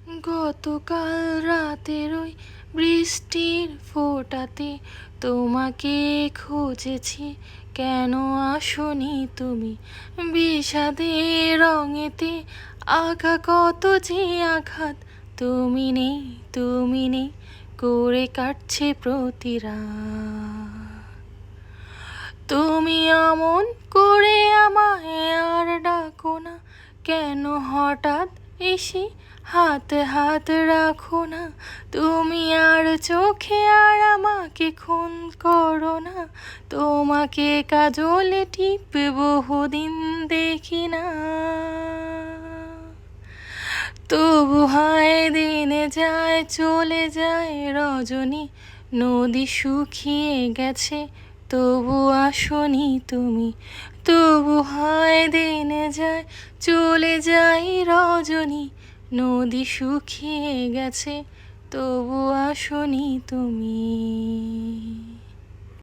গতকাল রাতের ওই বৃষ্টির ফোঁটাতে তোমাকে খুঁজেছি, কেন আসনি তুমি? বিষাদের রঙেতে আঁকা কত যে আঘাত, তুমি নেই, তুমি নেই করে কাটছে প্রতি রাত। তুমি অমন করে আমায় আর ডাকো না, কেন হঠাৎ এসে হাতে হাত রাখো না? তুমি আর চোখে আর আমাকে খুন করো না, তোমাকে কাজলে টিপে বহুদিন দেখি না। তবু হায় দিনে যায় চলে যায় রজনী, নদী শুকিয়ে গেছে তবু আসনি তুমি। তবু হায় দিনে যায় চলে যায় রজনী, নদী শুকিয়ে গেছে তবু আসনি তুমি।